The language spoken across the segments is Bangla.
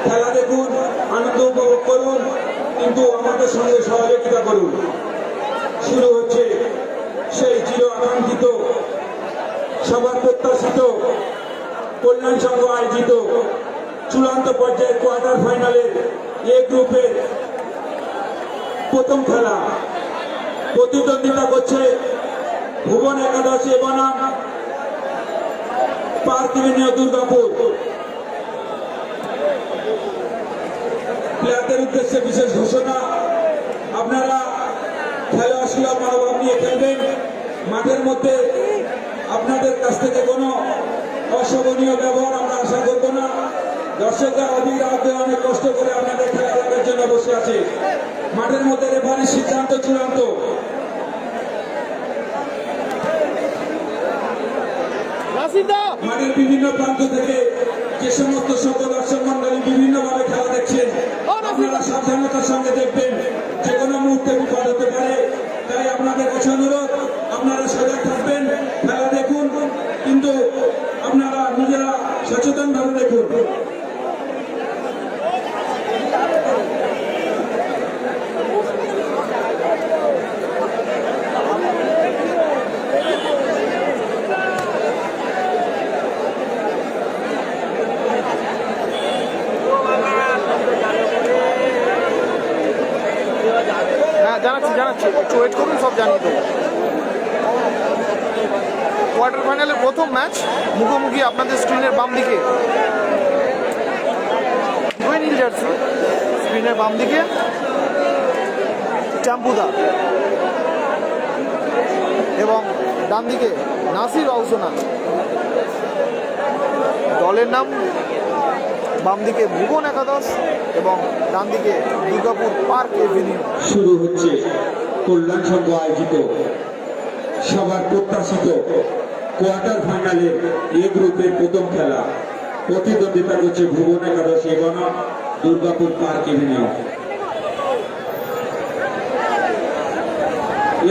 খেলা দেখুন, আনন্দ উপভোগ করুন, কিন্তু আমাদের সঙ্গে সহযোগিতা করুন। শুরু হচ্ছে সেই চির আকাঙ্ক্ষিত, সবার প্রত্যাশিত কল্যাণ সংঘ আয়োজিত চূড়ান্ত পর্যায়ের কোয়ার্টার ফাইনালের এ গ্রুপের প্রথম খেলা। প্রতিদ্বন্দ্বিতা করছে ভুবন একাদশী বনাম পার্ক এভিনিউ দুর্গাপুর। প্লেয়ারদের উদ্দেশ্যে বিশেষ ঘোষণা, আপনারা খেলোয়াড় সুলভ মনোভাব নিয়ে খেলবেন। মাঠের মধ্যে আপনাদের কাছ থেকে কোনো অশোভনীয় ব্যবহার আমরা আশা করব না। দর্শকরা অভিভাবকদের অনেক কষ্ট করে আপনাদের খেলা দেখার জন্য বসে আছে। মাঠের মধ্যে রেফারির সিদ্ধান্ত চূড়ান্ত। মাঠের বিভিন্ন প্রান্ত থেকে যে সমস্ত সকল দর্শক মন্ডলী বিভিন্নভাবে খেলা দেখছেন, আপনারা সাবধানতার সঙ্গে দেখবেন, যে কোনো মুহূর্তে বিপদ হতে পারে। তাই আপনাদের কাছে অনুরোধ, আপনারা সজাগ থাকবেন, খেলা দেখুন, কিন্তু আপনারা নিজেরা সচেতনভাবে দেখুন। জানাচ্ছি একটু ওয়েট করুন, সব জানিয়ে দেবো। কোয়ার্টার ফাইনালের প্রথম ম্যাচ, মুখোমুখি আপনাদের স্ক্রিনের বাম দিকে নীল জার্সি, স্ক্রিনের বাম দিকে চাম্পুদা এবং ডান দিকে নাসির আউসোনা। দলের নাম বাম দিকে ভুবন একাদশ এবং ডান দিকে দুর্গাপুর পার্ক এভিনিউ। শুরু হচ্ছে কল্যাণ সংঘ আয়োজিত সবার প্রত্যাশিত কোয়ার্টার ফাইনালের এ গ্রুপের প্রথম খেলা। প্রতিদ্বন্দ্বিতা করছে ভুবন একাদশী বনাম দুর্গাপুর পার্ক এভিনিউ।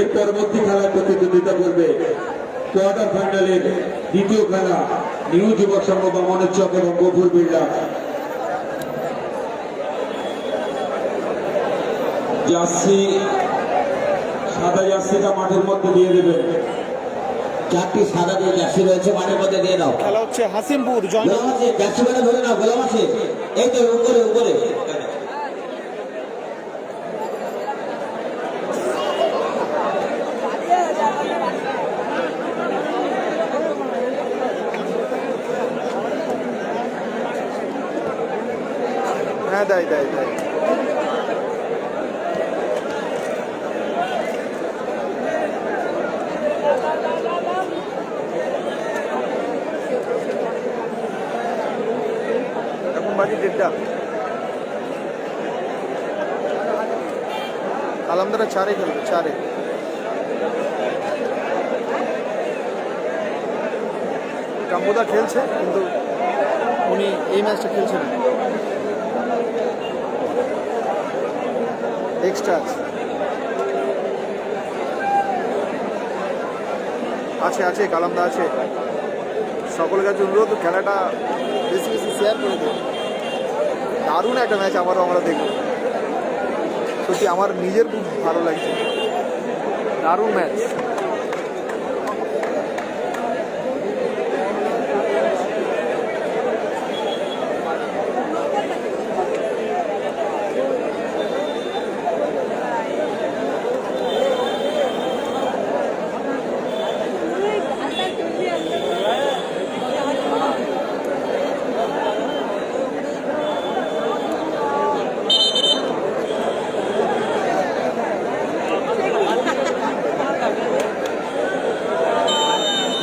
এর পরবর্তী খেলায় প্রতিদ্বন্দ্বিতা করবে কোয়ার্টার ফাইনালের দ্বিতীয় খেলা নিউ যুবক সংঘ বামনের চক এবং গফুর বিল্ডার। জার্সি, সাদা জার্সিটা মাঠের মধ্যে দিয়ে দেবেন। চারটি সাদা যে জার্সি রয়েছে মাঠের মধ্যে দিয়ে দাও। খেলা হচ্ছে হাসিমপুর জার্সি মানে ধরে নাও, গোলাম আছে, এই তো উপরে উপরে। হ্যাঁ, দেয়। এখন বাজি 1:30। আলমদারা 4-এ খেলবে, 4-এ। কাম্বুদা খেলছে, কিন্তু উনি এই ম্যাচটা খেলছেন না, এক্সট্রা আছে কালামদা আছে। সকলের কাছে অনুরোধ, খেলাটা বেশি শেয়ার করে দিন। দারুণ একটা ম্যাচ আবারও আমরা দেখব। সত্যি আমার নিজের খুব ভালো লাগছে, দারুণ ম্যাচ।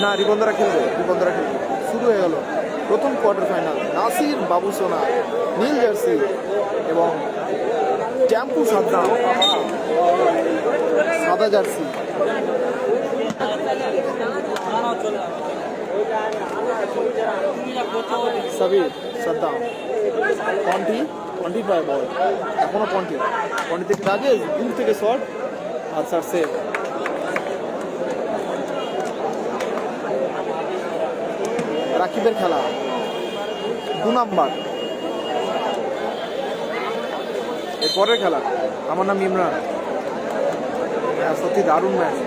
না, রিবন্দরা খেলবে। শুরু হয়ে গেল প্রথম কোয়ার্টার ফাইনাল। নাসির বাবুসোনা নীল জার্সি এবং চ্যাম্পু সাদ্দাম সাদা জার্সি। সাবির সাদ্দাম 25 বল, এখনো 20 থেকে রাজেশ দূর থেকে শট আর স্যার সেভ। রাকিবের খেলা 2 নাম্বার এরপরের খেলা। আমার নাম ইমরান। হ্যাঁ, সত্যি দারুণ ম্যাচ।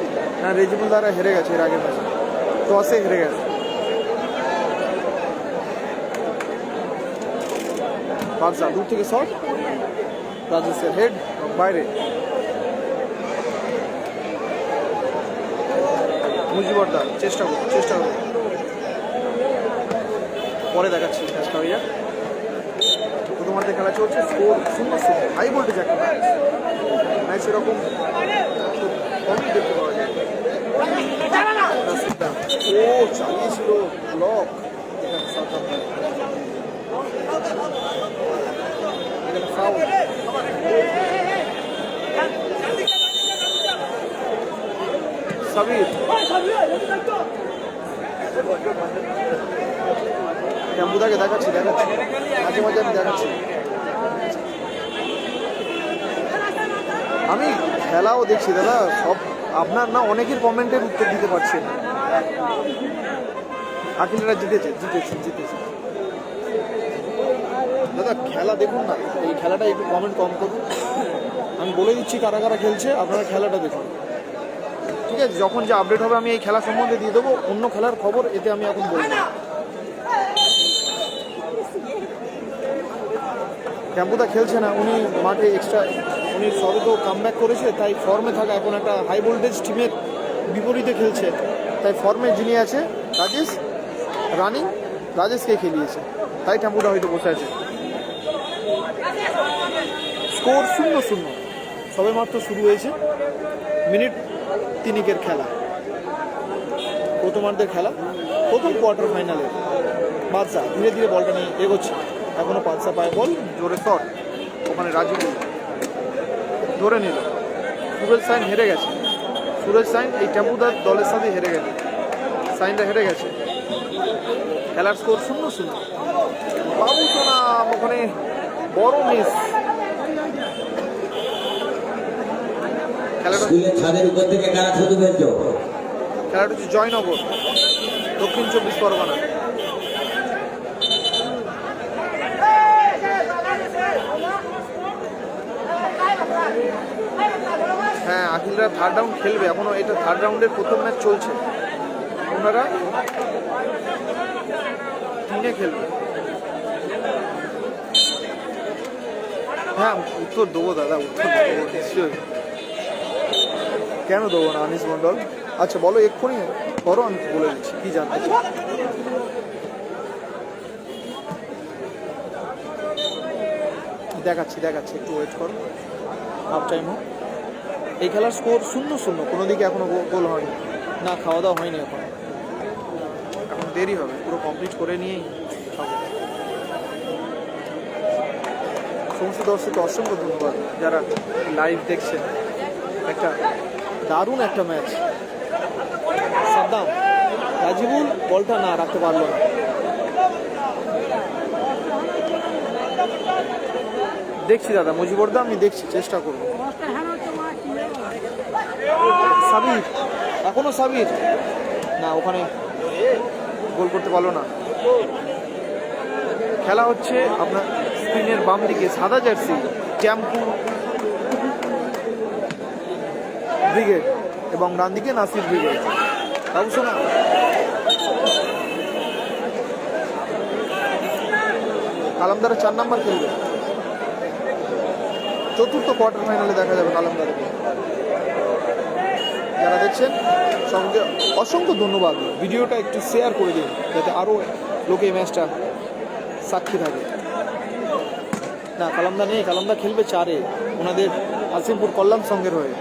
না, রেজিবুল দ্বারা হেরে গেছে এর আগের ম্যাচে, টসে হেরে গেছে। বাদশা দূর থেকে শট, রাজেশের হেড বাইরে। মুজিবরদা চেষ্টা করো, পরে দেখাচ্ছি ম্যাচটা হয়ে যাক। প্রথমার্ধে খেলা চলছে, স্কোর 0-0, হাই ভোল্টেজ একটা ম্যাচ এরকম খুব কমই দেখতে পাওয়া যায়। ও চালিয়েছিল ব্লক, এখানে ফাউল। সাবির ক্যাম্বুদাকে দেখাচ্ছি মাঝে মাঝে আমি দেখাচ্ছি। আমি খেলাও দেখছি দাদা, সব আপনার না অনেকের কমেন্টের উত্তর দিতে পারছি না। আকিলরা জিতেছে দাদা, খেলা দেখুন না, এই খেলাটা একটু কমেন্ট কম করুন। আমি বলে দিচ্ছি কারা কারা খেলছে, আপনারা খেলাটা দেখুন, ঠিক আছে? যখন যে আপডেট হবে আমি এই খেলা সম্বন্ধে দিয়ে দেবো, অন্য খেলার খবর এতে আমি এখন বলবো। ক্যাম্পুদা খেলছে না, উনি মাঠে এক্সট্রা, উনি সবে তো কামব্যাক করেছে, তাই ফর্মে থাকা এখন একটা হাই ভোল্টেজ টিমের বিপরীতে খেলছে, তাই ফর্মে যিনি আছে রাজেশ রানিং, রাজেশকে খেলিয়েছে, তাই ক্যাম্পুদা হয়তো বসে আছে। স্কোর 0-0, সবে মাত্র শুরু হয়েছে, মিনিট 3 খেলা, প্রথমার্ধের খেলা, প্রথম কোয়ার্টার ফাইনালে। বাদশা ধীরে ধীরে বলটা নিয়ে এগোচ্ছে, এখনো বাদশা পায় বল, জোরে শট, ওখানে রাজীবুল ধরে নিল। সুরজ সাইন হেরে গেছে, সুরজ সাইন এই টেম্পুদার দলের সাথে হেরে গেছে, সাইনটা হেরে গেছে। খেলার স্কোর 0-0। বাবু সোনা ওখানে বড় মিস। খেলাটা ছাদের উপর থেকে কারা শুধু বেরো। খেলাটা হচ্ছে জয়নগর, দক্ষিণ 24 পরগনা। হ্যাঁ, আখিলরা থার্ড রাউন্ড খেলবে, এখনো এটা থার্ড রাউন্ডের প্রথম ম্যাচ চলছে, ওনারা 3 খেলবে। হ্যাঁ, উত্তর দেবো দাদা, উত্তর দেবো নিশ্চয়ই, কেন দেবো না? আনিস মন্ডল, আচ্ছা বলো, এক্ষুনি করো, আমি বলে দিচ্ছি কি জানতে চাই। দেখাচ্ছি, একটু ওয়েট করো, হাফ টাইম হোক। এই খেলার স্কোর 0-0, কোনো দিকে এখনো গোল হয়নি, না খাওয়া দাওয়া হয়নি, এখন দেরি হবে, পুরো কমপ্লিট করে নিয়েই খাবো। সমস্ত দর্শককে অসংখ্য ধন্যবাদ যারা লাইভ দেখছেন। একটা দারুণ একটা ম্যাচ। সাদ্দাম, রাজিবুল বলটা না রাখতে পারলো না, দেখছি দাদা মুজিবরদা, আমি দেখছি, চেষ্টা করবো। সাবির, এখনো সাবির না, ওখানে গোল করতে পারলো না। খেলা হচ্ছে আপনার স্ক্রিনের বাম দিকে সাদা জার্সি ক্যাম্পু ব্রিগেড এবং ডান দিকে নাসির ব্রিগেড। অবশ্য না, কালামদারে 4 নাম্বার খেলবে, চতুর্থ কোয়ার্টার ফাইনালে দেখা যাবে কালামদারে। যারা দেখছেন সঙ্গে অসংখ্য ধন্যবাদ, ভিডিওটা একটু শেয়ার করে দিন যাতে আরও লোকে এই ম্যাচটা সাক্ষী থাকে। না, কালামদা নেই, কালামদা খেলবে 4-এ, ওনাদের আসিমপুর কল্যাণ সঙ্গের হয়ে।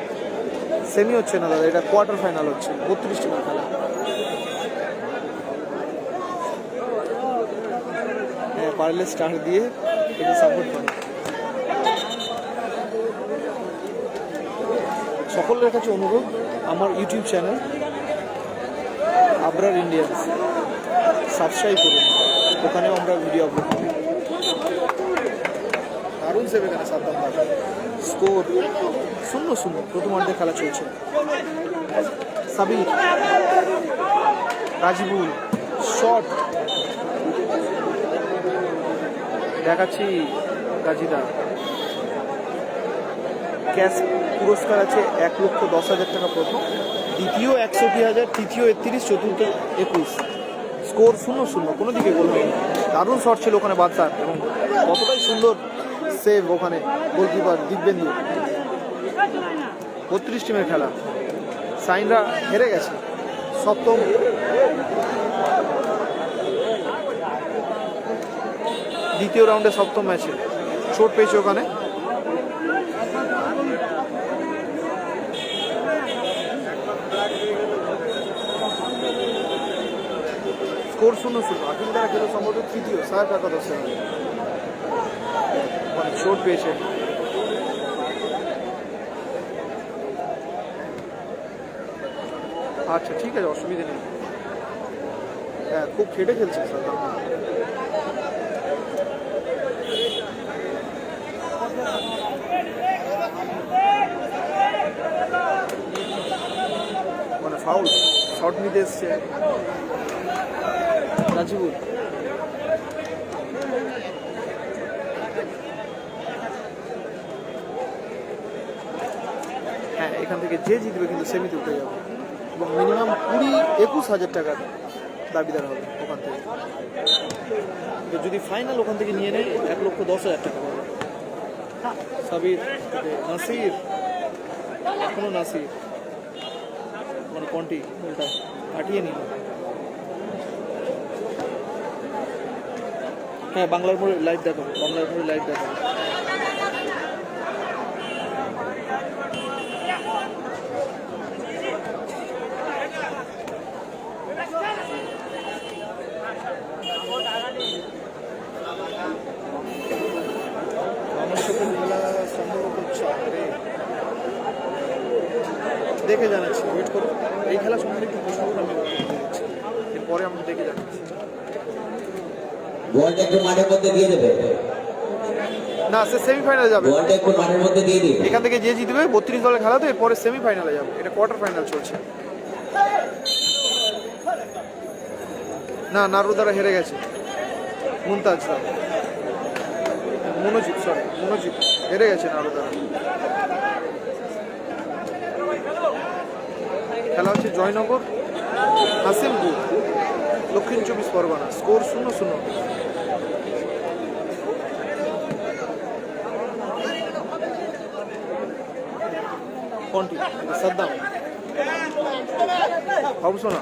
সেমি হচ্ছে না দাদা, এটা কোয়ার্টার ফাইনাল হচ্ছে, 32 টিমের খেলা। হ্যাঁ, পারলে স্টার দিয়ে এটা সাপোর্ট করে। সকলের কাছে অনুরোধ, আমার YouTube channel Abrar Indians subscribe করুন, ওখানেও আমরা ভিডিও আপলোড করি। দারুণ সেভ এখানে সাদ্দাম। স্কোর 0-0, প্রথমার্ধে খেলা চলছে। সাবির, রাজিবুল শট, দেখাচ্ছি রাজিদা, ক্যাশ পুরস্কার আছে 1,10,000 টাকা প্রথম, দ্বিতীয় 61,000, তৃতীয় 31, চতুর্থ 21। স্কোর 0-0, কোনো দিকে গোল হয়নি। দারুণ শট ছিল ওখানে বাদশার, এবং কতটাই সুন্দর সেভ ওখানে গোলকিপার দিব্যেন্দু। 32 টিমের খেলা, সাইনরা হেরে গেছে সপ্তম। দ্বিতীয় রাউন্ডে সপ্তম ম্যাচে চোট পেয়েছে ওখানে। স্কোর 0-0। আকিম দ্বারা খেলে সম্ভবত তৃতীয়, সাহেব একাদশে মানে চোট পেয়েছে। আচ্ছা ঠিক আছে, অসুবিধা নেই। হ্যাঁ, খুব খেটে খেলছে সাদ্দাম। মানে ফাউল শট নিতে এসছে রাজিবুল। হ্যাঁ, এখান থেকে যে জিতবে কিন্তু সেমিতে উঠে যাবে, এবং মিনিমাম 20-21,000 টাকার দাবিদার হবে ওখান থেকে। তো যদি ফাইনাল ওখান থেকে নিয়ে নেয় 1,10,000 টাকা পাবে। সাবির, নাসির, এখনো নাসির, মানে কন্টি ওটা কাটিয়ে নিল। হ্যাঁ, বাংলার মোড়ে লাইভ দেখাবো, বাংলার মোড়ে লাইভ দেখাবো। দেখে জানাচ্ছি, ওয়েট করো। এই খেলা সম্বন্ধে একটু প্রশ্ন করে আমি দিচ্ছি, এরপরে আমরা দেখে জানাচ্ছি। বলটা একটু মাঠের মধ্যে দিয়ে দেবে না, সে সেমিফাইনালে যাবে। বলটা একটু মাঠের মধ্যে দিয়ে দিবে। এখান থেকে যে জিতবে 32 দলের খেলা, তো এরপরে সেমিফাইনালে যাবে। এটা কোয়ার্টার ফাইনাল চলছে। না, নারুদারা হেরে গেছে। মুমতাজ মনোজিৎ হেরে গেছে নারুদারা। খেলা হচ্ছে জয়নগর হাসিমপুর, দক্ষিণ 24 পরগনা। স্কোর 0-0। কন্টি, সাদ্দাম, অবশ্য না।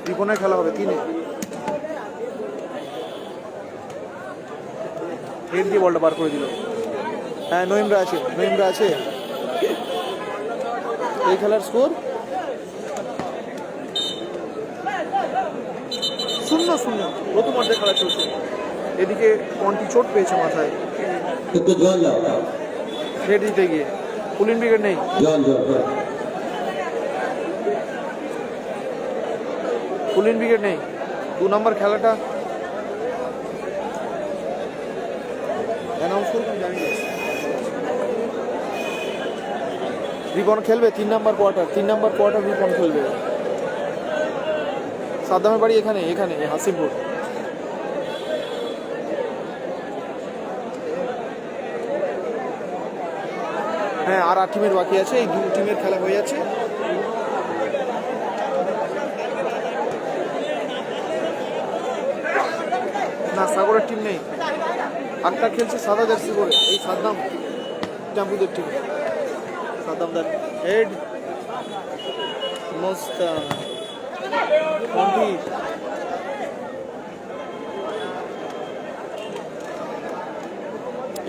রিপনের খেলা হবে 3-এ। হেড দিয়ে বলটা বার করে দিল। হ্যাঁ, নইমরা আছে। এই খেলার স্কোর 0-0। প্রথম অর্ধে খেলা চলছে। এদিকে কন্টি চোট পেয়েছে মাথায় একটু জল দাও, হেড দিতে গিয়ে। পুলিন ব্রিগেড নেই। পুলিন ব্রিগেড নেই। 2 নম্বর খেলাটা অ্যানাউন্স করবেন, জানি না। রিপন খেলবে 3 নম্বর কোয়ার্টার রিপন খেলবে। সাদ্দামের বাড়ি এখানে হাসিমপুর। হ্যাঁ, আর 8 টিমের বাকি আছে। এই 2 টিমের খেলা হয়ে যাচ্ছে। না, সাগরের টিম নেই। আটটা খেলছে সাদা জার্সি করে, এই সাদ্দাম জাম্পুদের টিম। সাদ্দামদার হেড মোস্তান কন্টি।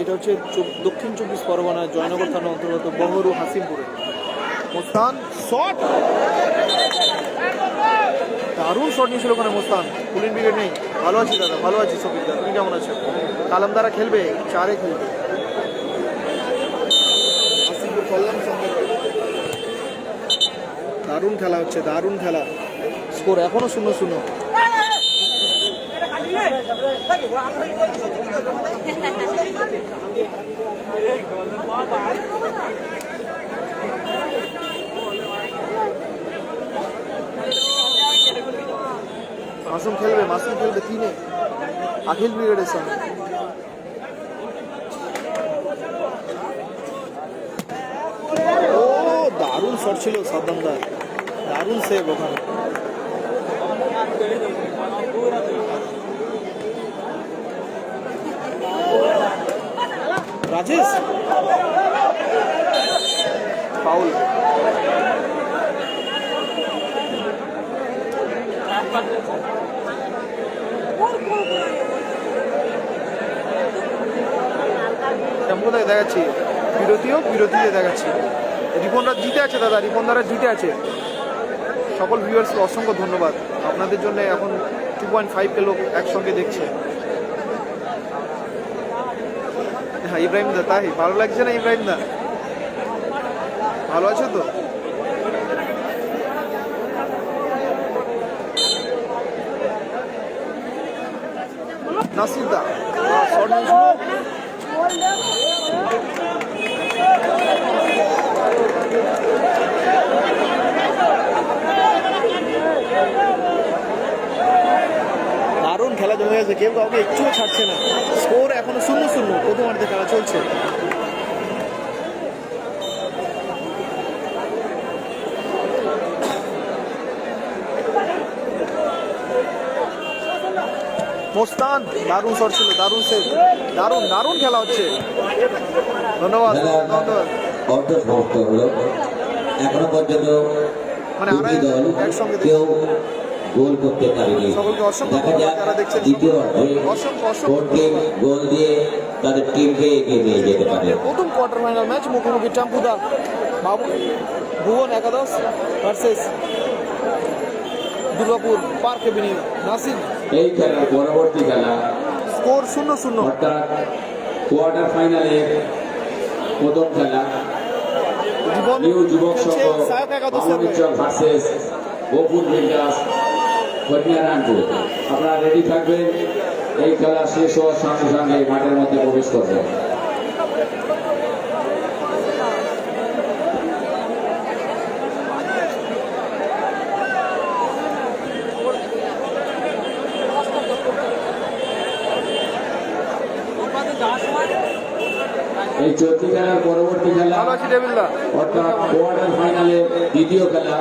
এটা হচ্ছে দক্ষিণ 24 পরগনা, জয়নগর থানা অন্তর্গত বহরু হাসিমপুরে। মোস্তান শট, দারুণ শট নিয়েছিল ওখানে মোস্তান। পুলিন ব্রিগেড নেই। ভালো আছি দাদা, ভালো আছি সফিক দা, তুমি কেমন আছো? কালামদারা খেলবে 4-এ খেলবে। হাসিমপুর কল্যাণ সঙ্গে দারুণ খেলা হচ্ছে, দারুণ খেলা। স্কোর এখনো 0-0। মাসুম খেলবে 3-এ আখিল ব্রিগেডের সঙ্গে। ও দারুণ শট ছিল সাদ্দামদার, দারুণ সেভ ওখানে। রাজেশ ফাউল। কোথায় দেখাচ্ছি বিরতিতে দেখাচ্ছি। রিপনরা জিতে আছে দাদা, রিপনদারা জিতে আছে। সকল ভিউয়ার্সকে অসংখ্য ধন্যবাদ, আপনাদের জন্য এখন 2.5 লোক একসঙ্গে দেখছে। হ্যাঁ ইব্রাহিম দা, তাই ভালো লাগছে না? ইব্রাহিম দা ভালো আছে তো? নাসির দা শর্ট দারুণ খেলা জমে গেছে, কেউ কাউকে একটুও ছাড়ছে না। স্কোর এখনো 0-0, প্রথমার্ধে খেলা চলছে। মোস্তান দারুণ শট ছিল, দারুণ সেভ, দারুণ খেলা হচ্ছে। ধন্যবাদ ধন্যবাদ। অর্ধ সমাপ্ত হলো, এখনো পর্যন্ত মানে দুটি দল একসঙ্গে কেউ গোল করতে পারেনি। সকলকে অসংখ্য দেখা ধন্যবাদ যাক যারা দেখছেন। দ্বিতীয় অর্ধে অসংখ্য কোন টিম গোল দিয়ে তাদের টিমকে এগিয়ে নিয়ে যেতে পারে। প্রথম কোয়ার্টার ফাইনাল ম্যাচ মুখোমুখি টেম্পুদা বাবু ভুবন একাদশ versus Durgapur park Avenue Nasir. এই খেলার পরবর্তী খেলা স্কোর 0-0। অর্থাৎ কোয়ার্টার ফাইনালের প্রথম খেলা নিউ যুবক সংঘ বামুনিচক ভার্সেস গোপুর বিন্দাস কন্যারানপুর। আপনারা রেডি থাকবেন, এই খেলা শেষ হওয়ার সঙ্গে সঙ্গে মাঠের মধ্যে প্রবেশ করবেন। এই চলতি খেলার পরবর্তী খেলা ভালো আছি টেবিলদা। অর্থাৎ কোয়ার্টার ফাইনালের দ্বিতীয় খেলা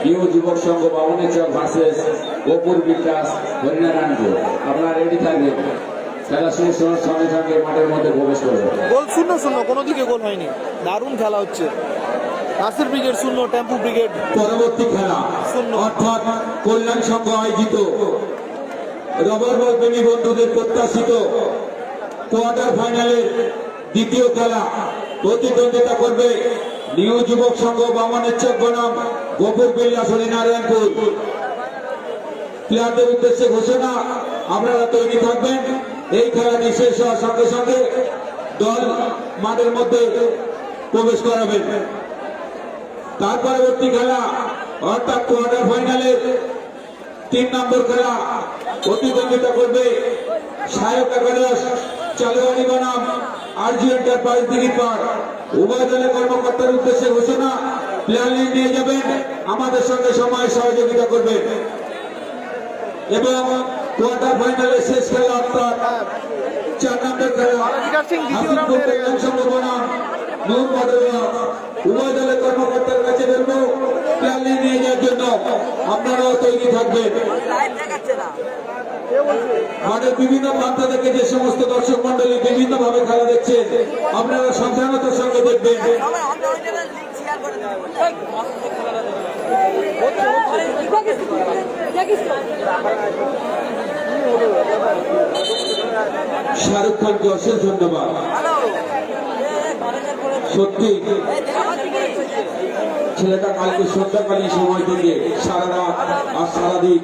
নিউ যুবক সংঘ বামুনিচক ভার্সেস গোপুর বিকাশ হরিনারায়ণপুর। আপনারা রেডি থাকবেন, খেলা শেষ হওয়ার সঙ্গে সঙ্গে মাঠের মধ্যে প্রবেশ করবেন। গোল 0-0, কোনো দিকে গোল হয়নি, দারুণ খেলা হচ্ছে। নাসির ব্রিগেড 0, টেম্পু ব্রিগেড পরবর্তী খেলা অর্থাৎ কল্যাণ সংঘ আয়োজিত রবার বল প্রেমী বন্ধুদের প্রত্যাশিত কোয়ার্টার ফাইনালের দ্বিতীয় খেলা। প্রতিদ্বন্দ্বিতা করবে নিউ যুবক সংঘ বামনেশ্বর বনাম গোপুর বিল্লাস হরিনারায়ণপুর। প্লেয়ারদের উদ্দেশ্যে ঘোষণা, আপনারা তৈরি থাকবেন। এই খেলাটি শেষ হওয়ার সঙ্গে সঙ্গে দল মাঠের মধ্যে প্রবেশ করাবেন। তার পরবর্তী খেলা অর্থাৎ কোয়ার্টার ফাইনালের 3 নম্বর খেলা। প্রতিদ্বন্দ্বিতা করবে সায়ক একাদশ চালুয়ানি বনাম আরজি এন্টারপ্রাইজ দিঘিপাড়। উভয় দলের কর্মকর্তার উদ্দেশ্যে ঘোষণা, প্লেয়ার লাইন নিয়ে যাবেন, আমাদের সঙ্গে সময় সহযোগিতা করবেন। এবং কোয়ার্টার ফাইনালের শেষ খেলা অর্থাৎ 4 নম্বর খেলা হাসিমপুর কল্যাণ সংঘ বনাম নূর মডেলা। উভয় দলের কর্মকর্তার কাছে বলবো প্লেয়ার লাইন নিয়ে যাওয়ার জন্য আপনারাও তৈরি থাকবেন। মাঠের বিভিন্ন প্রান্ত থেকে যে সমস্ত দর্শক মন্ডলী বিভিন্ন ভাবে খেলা দেখছেন, আপনারা সাবধানতার সঙ্গে দেখবেন। শাহরুখ খানকে অশেষ ধন্যবাদ। সত্যি ছেলেটা কালকে সন্ধ্যাকালীন সময় থেকে সারা রাত আর সারাদিন,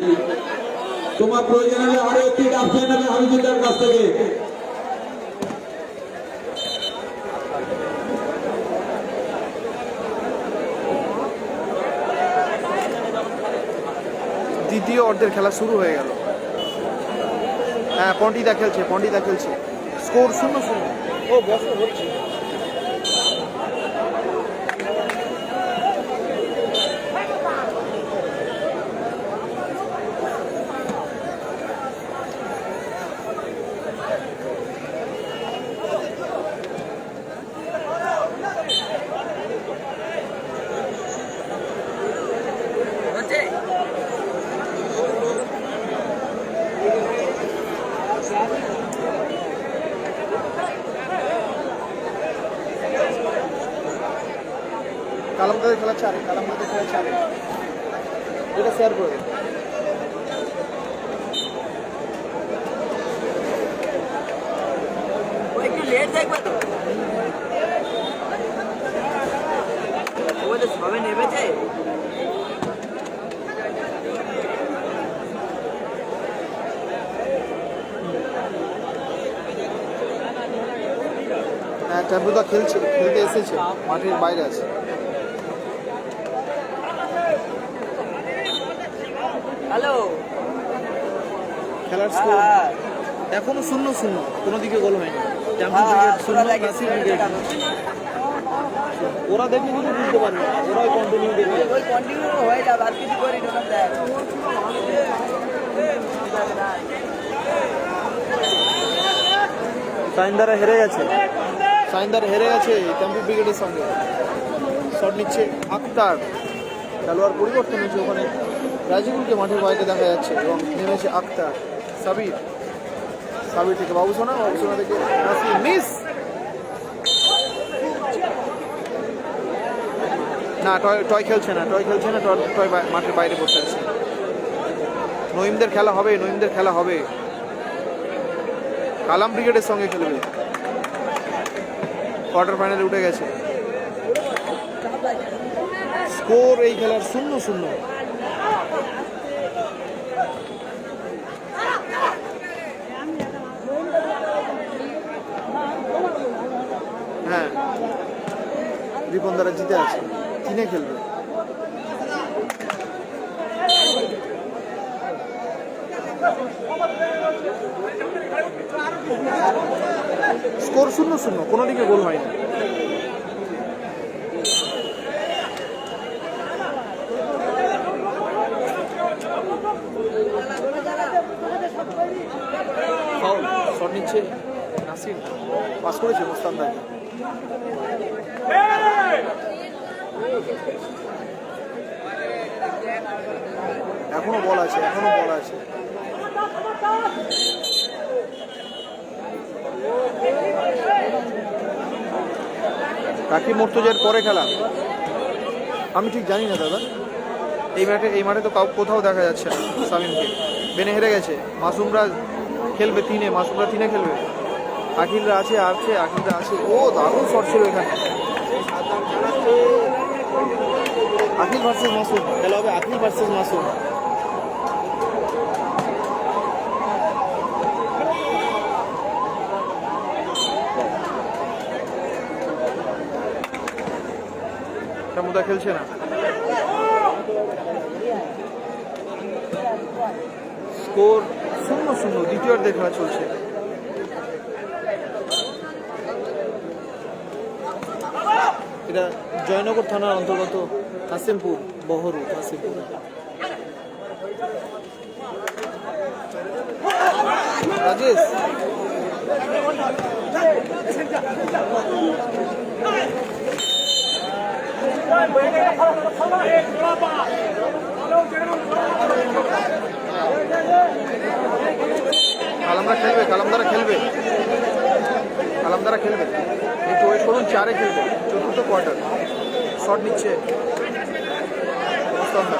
তোমার প্রয়োজন হলে আরো একটি ডাক পেয়ে নেবে হামিদুল্লাহর কাছ থেকে। দ্বিতীয় অর্ধের খেলা শুরু হয়ে গেল। হ্যাঁ পন্ডিতা খেলছে, স্কোর 0-0। ও বসে হচ্ছে। কালামদাদের খেলা চারে, কালামদাদের খেলা চারে। এটা শেয়ার করে দেন। একটু লেট দেখবে তো ওদের সবে নেমেছে। হ্যাঁ, ট্যাম্পুদা খেলতে এসেছে, মাঠের বাইরে আছে। হ্যালো, খেলার স্কোর এখনো 0-0, কোনো দিকে গোল হয়নি। ট্যাম্পু ক্রিকেট 0, নাসির ক্রিকেট। ওরা দেখলে কিন্তু বুঝতে পারবে, ওরাই কন্টিনিউ দেখবে। ওই কন্টিনিউ হয়ে যাবে, আর কিছু করি না দেখ। সাইনদারা হেরে গেছে, ট্যাম্পু ব্রিগেডের সঙ্গে। শট নিচ্ছে আক্তার, খেলোয়াড় পরিবর্তন হয়েছে ওখানে। রাজিবুলকে মাঠের বাইরে দেখা যাচ্ছে এবং নেমেছে আক্তার। সাবির থেকে বাবুসোনা থেকে নাসির, মিস না। টয় খেলছে না, টয় মাঠের বাইরে বসে আছে। নঈমদের খেলা হবে। কালাম ব্রিগেডের সঙ্গে খেলবে, কোয়ার্টার ফাইনালে উঠে গেছে। স্কোর এই খেলার 0-0। হ্যাঁ, রিপন দ্বারা জিতে আছে, 3-এ খেলবে। স্কোর 0-0, কোনো দিকে গোল হয়নি। ফাউল, শট নিচ্ছে নাসির, পাস করেছে মোস্তানদাকে। এখনো বল আছে। রাকিব মুর্তজার পরে খেলা আমি ঠিক জানি না দাদা। এই মাঠে তো কোথাও দেখা যাচ্ছে না সামিমকে। বেনে হেরে গেছে। মাসুমরা খেলবে 3-এ, মাসুমরা 3-এ খেলবে। আখিলরা আছে। ও দারুণ শট ছিল এখানে। আখিল ভার্সেস মাসুম খেলা হবে, মাসুম। মুদা খেলছে না। স্কোর 0-0, দ্বিতীয়ার্ধে খেলা চলছে। এটা জয়নগর থানার অন্তর্গত কাসিমপুর, বহরু কাসিমপুর। রাজেশ কালামদারা খেলবে। একটু ওয়েট করুন, 4-এ খেলবে, 4র্থ কোয়ার্টার। শট নিচ্ছে মোস্তানদা।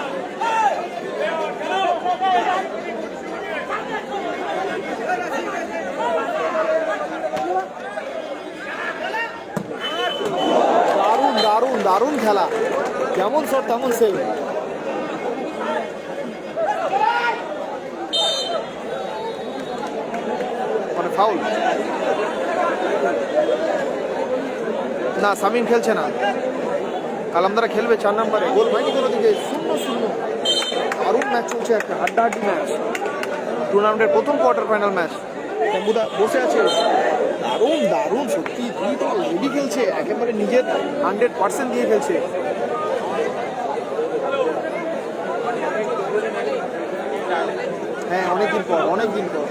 দারুণ খেলা, যেমন শট তেমন সেভ। মানে ফাউল না, সামিম খেলছে না। কালামদারা খেলবে 4 নম্বরে। গোল হয়নি কোনো দিকে, 0-0। দারুণ ম্যাচ চলছে, একটা হাড্ডাহাড্ডি ম্যাচ। টুর্নামেন্টের প্রথম কোয়ার্টার ফাইনাল ম্যাচ। ট্যাম্পুদা বসে আছে। দারুণ সত্যি, তুই তো রেডি খেলছে, একেবারে নিজের 100% দিয়ে খেলছে। হ্যাঁ, অনেকদিন পর।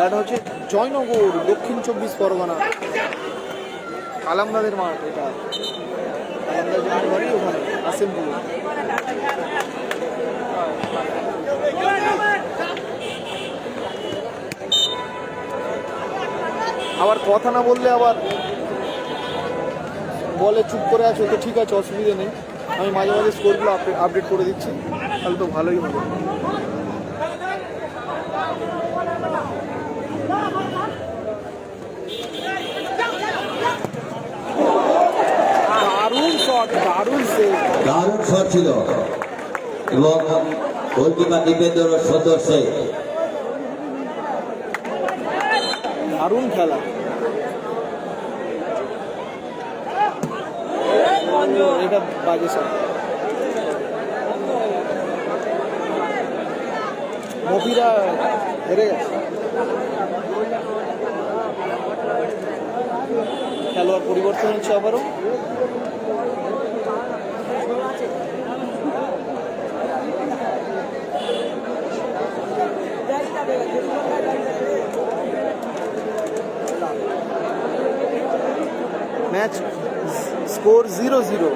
এটা হচ্ছে জয়নগর, দক্ষিণ 24 পরগনা। কালামদাদের মাঠ এটা। কালামদাদের বাড়ি ওখানে কাসিমপুর। আবার কথা না বললে আবার বলে চুপ করে আছো তো ঠিক আছে, অসুবিধা নেই। আমি মাঝে মাঝে স্কোরগুলো আপডেট করে দিচ্ছি, তাহলে তো ভালোই হবে। দারুণ শট, দারুণ সেভ। দারুণ শট ছিল এবং গোলকিপার দীপেন্দ্র সুন্দর সেভ। দারুণ খেলা। এটা বাজে শট। মফিরা হেরে গেছে। খেলোয়াড় পরিবর্তন হচ্ছে আবারও। Match score 0-0।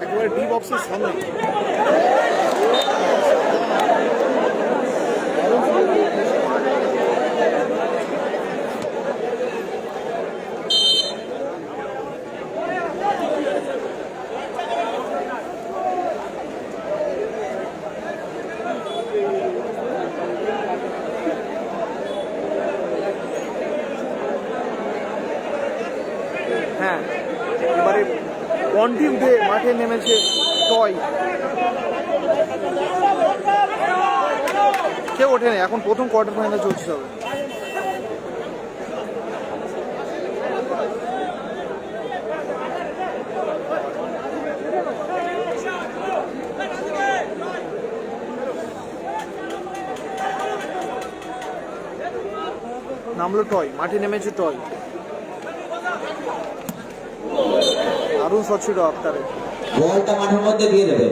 একবারে ডি বক্সের সামনে। হ্যাঁ, এবারে বন্টি উঠে মাঠে নেমেছে টয়। কেউ ওঠেনি, এখন প্রথম কোয়ার্টার ফাইনাল চলছে সবে। নামলো টয়, মাঠে নেমেছে টয়। দারুণ শট ছিল আফতারের। বলটা মাঠের মধ্যে দিয়ে দেবে।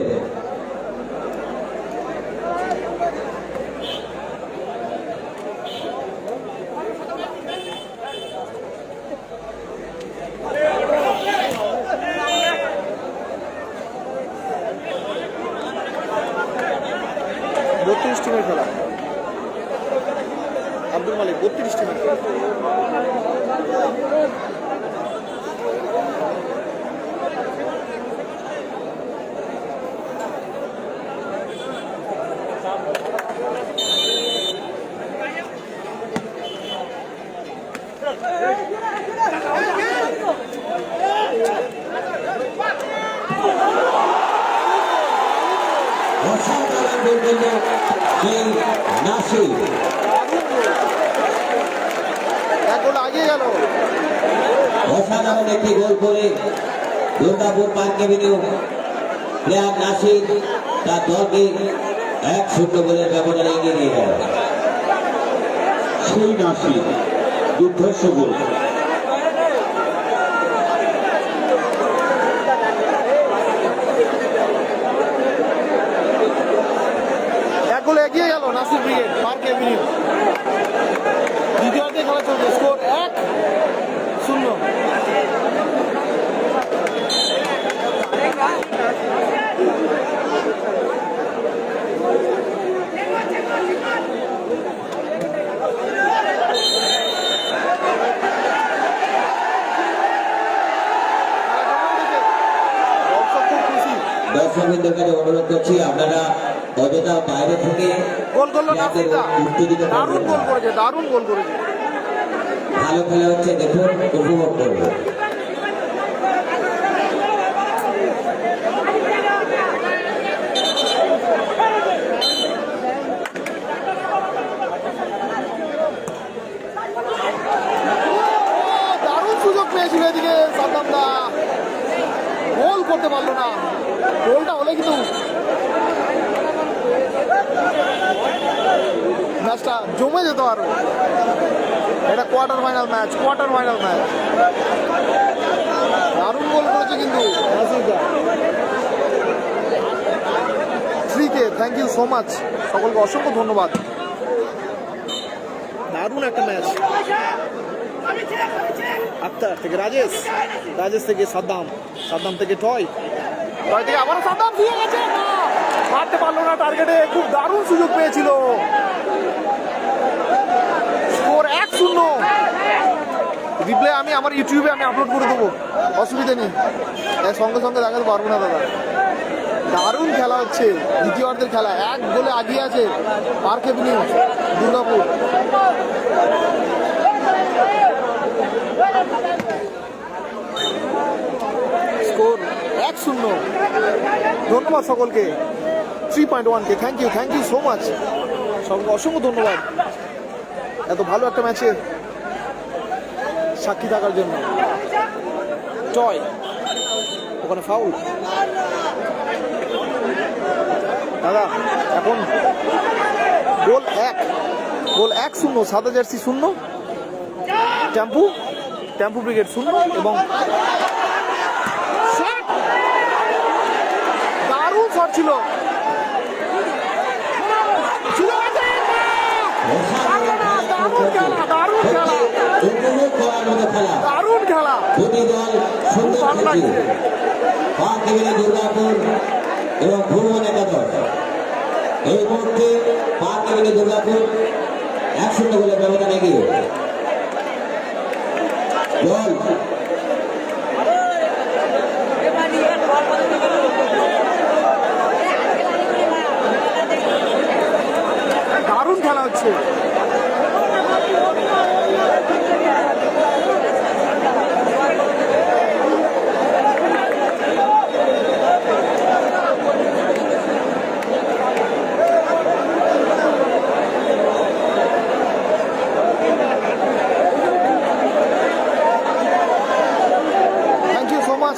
টিমের খেলা। আব্দুল মালিক 32 টিমের খেলা। অসাধারণ একটি গোল করে Durgapur park Avenue player Nasir তার দলকে 1-0 গোলের ব্যবধানে এগিয়ে নিয়ে গেল। সেই নাসির দুর্ধর্ষ গোল। এক গোলে এগিয়ে গেল নাসির ব্রিগেড পার্ক এভিনিউ। দ্বিতীয়ার্ধে খেলা চলছে, স্কোর 1-0। দর্শকদের কাছে অনুরোধ করছি, আপনারা অযথা বাইরে থেকে গোল করলো নাসিরদা, দারুণ গোল করেছে, দারুণ গোল করেছে। ভালো খেলা হচ্ছে, দেখুন, উপভোগ করবো। পেয়েছিল এদিকে সাদ্দাম দা, গোল করতে পারলো না। গোলটা হলে কিন্তু ম্যাচটা জমে যেত আরো। এটা কোয়ার্টার ফাইনাল ম্যাচ, দারুণ গোল করেছে কিন্তু শ্রীকে, থ্যাংক ইউ সো মাচ, সকলকে অসংখ্য ধন্যবাদ। দারুণ একটা ম্যাচ। আক্তার থেকে রাজেশ, রাজেশ থেকে সাদ্দাম, সাদ্দাম থেকে টয়, টয় থেকে আবার সাদ্দাম দিয়ে গেছে, না মারতে পারলো না টার্গেটে। খুব দারুণ সুযোগ পেয়েছিল। স্কোর 1-0। রিপ্লে আমি আমার ইউটিউবে আমি আপলোড করে দেবো, অসুবিধা নেই, সঙ্গে সঙ্গে দেখাতে পারবো না দাদা। দারুণ খেলা হচ্ছে, দ্বিতীয়ার্ধের খেলা। 1 গোলে আগিয়ে আছে পার্ক এভিনিউ দুর্গাপুর। স্কোর 1-0। ধন্যবাদ সকলকে, 3.1K, thank you so much, সকলকে অসংখ্য ধন্যবাদ এত ভালো একটা ম্যাচে সাক্ষী থাকার জন্য। টয় ওখানে ফাউল দাদা। এখন গোল 1-0, সাদা জার্সি 0, টেম্পু ব্রিগেড 0। এবং দারুণ শট ছিল, দারুণ খেলা। দুটি দল সুন্দর খেলছে, পার্ক এভিনিউ দুর্গাপুর এবং ভুবন একাদশ। এই মুহূর্তে পার্ক এভিনিউ দুর্গাপুর 1-0 গোলের ব্যবধান এগিয়ে। গোল দারুণ খেলা হচ্ছে।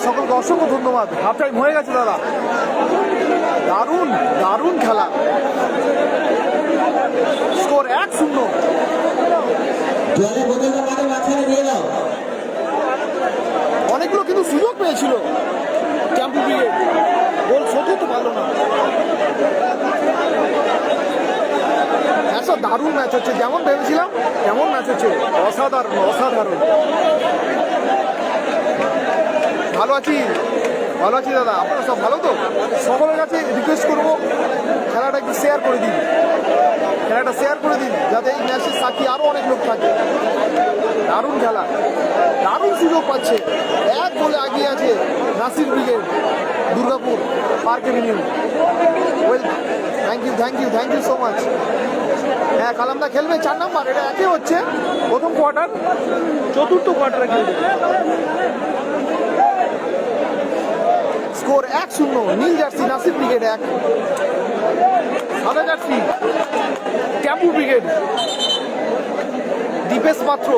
সকলকে অসংখ্য ধন্যবাদ। হাফ টাইম হয়ে গেছে দাদা। দারুণ খেলা। স্কোর 1-0। জলের বোতলটা মাঠে মাঝখানে দিয়ে দাও। অনেকগুলো কিন্তু সুযোগ পেয়েছিল টেম্পু ব্রিগেড, গোল শোধ করতে পারলো না। আচ্ছা, দারুণ ম্যাচ হচ্ছে, যেমন ভেবেছিলাম তেমন ম্যাচ হচ্ছে। অসাধারণ। ভালো আছি দাদা, আপনারা সব ভালো তো? সকলের কাছে রিকোয়েস্ট করবো খেলাটা একটু শেয়ার করে দিন, যাতে এই ম্যাচের সাক্ষী আরও অনেক লোক থাকে। দারুণ খেলা, দারুণ সুযোগ পাচ্ছে। 1 গোলে আগিয়ে আছে Nasir brigade Durgapur park avenue. Well, thank you so much. হ্যাঁ, কালামদা খেলবে 4 নাম্বার। এটা একই হচ্ছে প্রথম কোয়ার্টার, চতুর্থ কোয়ার্টারে খেলবে। স্কোর 1-0। নীল জার্সি নাসির ব্রিগেড 1, সাদা জার্সি টেম্পু ব্রিগেড দীপেশ পাত্র।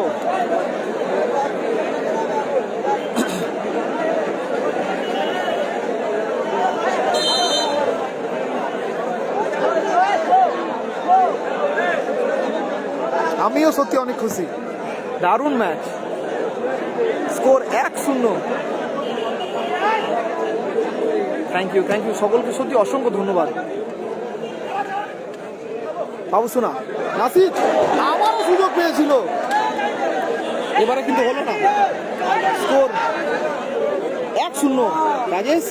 আমিও সত্যি অনেক খুশি, দারুণ ম্যাচ। স্কোর 1-0। থ্যাংক ইউ সকলকে সত্যি অসংখ্য ধন্যবাদ। বাবু শোনা নাসির আবারও সুযোগ পেয়েছিল, এবারে কিন্তু হলো না। স্কোর 1-0। রাজেশ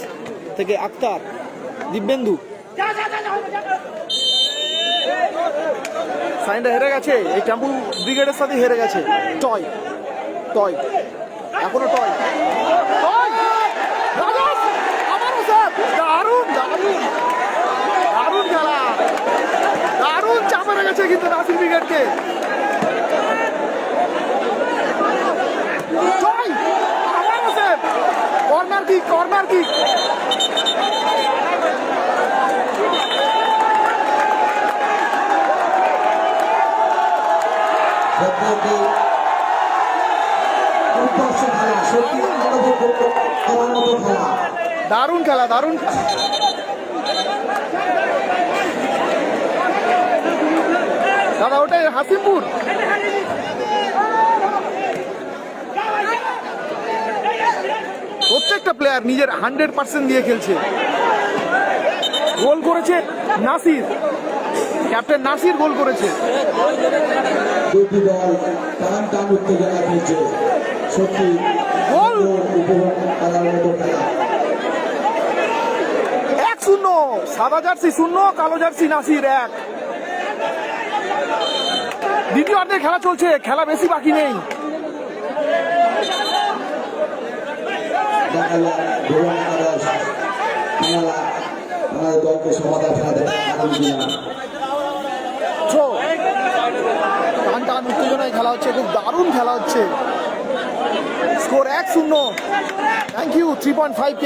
থেকে আক্তার, দিব্যেন্দু। সাইনটা হেরে গেছে, এই টেম্পু ব্রিগেডের সাথে হেরে গেছে। টয় এখনো টয়। দারুণ খেলা, দারুণ চাপ হেরে গেছে কিন্তু নাসির ব্রিগেডকে। Corner kick. উৎকর্ষ খেলা সত্যি অনুভব করার মতো খেলা। দারুণ খেলা, দারুণ খেলা। দাদা ওটাই হাসিমপুর। প্রত্যেকটা প্লেয়ার নিজের 100% দিয়ে খেলছে। গোল করেছে নাসির, ক্যাপ্টেন নাসির গোল করেছে। দুটি দল টান টান উত্তেজনা খেলছে, সত্যি গোল উপভোগ করার মতো খেলা। 1-0, সাদা জার্সি 0, কালো জার্সি নাসির 1। দ্বিতীয় অর্ধের খেলা চলছে, খেলা বেশি বাকি নেই। দেখা যাক ভুবন একাদশ খেলা আমাদের দলকে সমাধান খেলা দেবে আগামী দিনে। টান টান উত্তেজনায় খেলা হচ্ছে, খুব দারুণ খেলা হচ্ছে। Score 1-0। Thank you 3.5K,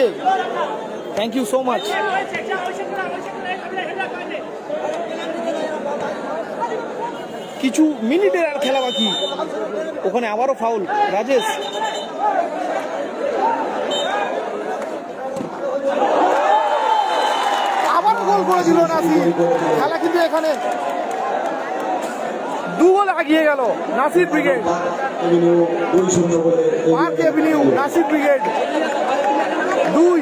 thank you so much. কিছু মিনিটের আর খেলা বাকি। ওখানে আবারও ফাউল রাজেশ। আবারও গোল করে দিল নাসির। খেলা কিন্তু এখানে 2 গোল আগিয়ে গেল Nasir brigade. Park Avenue Nasir brigade 2,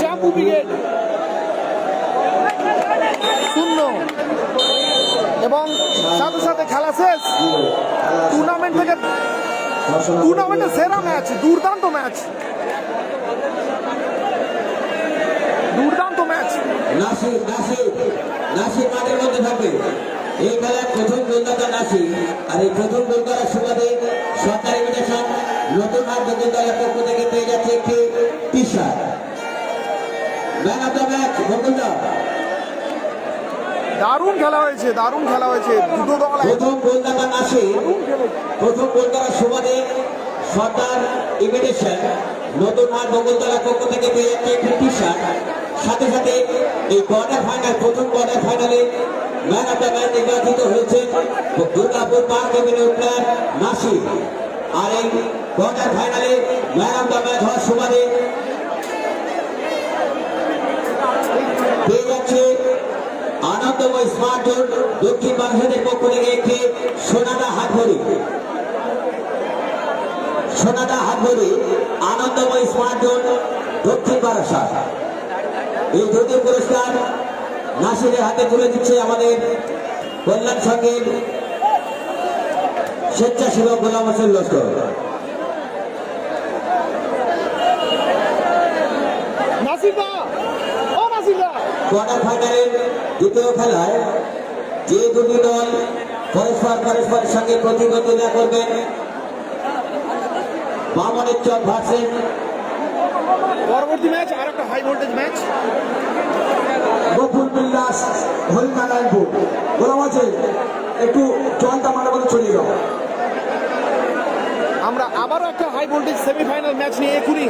Champu brigade 0। এবং সাথে সাথে খেলা শেষ। টুর্নামেন্টের সেরা ম্যাচ, দুর্দান্ত ম্যাচ, দুর্দান্ত ম্যাচ। নাসির নাসির নাসির মাঠের মধ্যে থাকবে। এই খেলার প্রথম গোলদাতা নাসির, আর এই প্রথম গোল করার সুবাদে সরকারি ইনভিটেশন নতুন মাঠ দখল দলের পক্ষ থেকে পেয়ে যাচ্ছে একটি T-shirt. Man of the match বকুলদা। দারুণ খেলা হয়েছে, দারুণ খেলা হয়েছে। দুটো দল প্রথম গোলদাতা নাসির, প্রথম গোল করার সুবাদে সরকার ইনভিটেশন নতুন মাঠ দখল দলের পক্ষ থেকে পেয়ে যাচ্ছে একটি টি-শার্ট। সাথে সাথে এই কোয়ার্টার ফাইনাল, প্রথম কোয়ার্টার ফাইনালে ম্যান অফ দ্য ম্যাচ নির্বাচিত হয়েছে Durgapur park Avenue player Nasir. আর এই কোয়ার্টার ফাইনালে ম্যান অফ দ্য ম্যাচ হওয়ার সুবাদে পেয়ে যাচ্ছে আনন্দময় স্মার্ট জোন দক্ষিণ বাংলাদেশের পক্ষ থেকে একটি সোনাদা হাতঘড়ি। সোনাদা হাতঘড়ি আনন্দময় স্মার্ট জোন দক্ষিণ বারাসাত। এই দ্বিতীয় পুরস্কার নাসিরের হাতে তুলে দিচ্ছে আমাদের কল্যাণ সংঘের স্বেচ্ছাসেবক গোলাম হোসেন লস্কর। কোয়ার্টার ফাইনালের দ্বিতীয় খেলায় যে দুটি দল পরস্পরের সঙ্গে প্রতিদ্বন্দ্বিতা করবেন, বামনের চক ভার্সেস। পরবর্তী ম্যাচ আর একটা high voltage match. Gafur Billas Harinarayanpur গোলাম আছে, একটু জলটা মাঠে মধ্যে চলে যাও। আমরা আবারও একটা হাই ভোল্টেজ সেমিফাইনাল ম্যাচ নিয়ে এখনই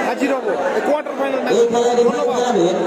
হাজির হবো। Quarter final match. এই খেলায় খেলাবেন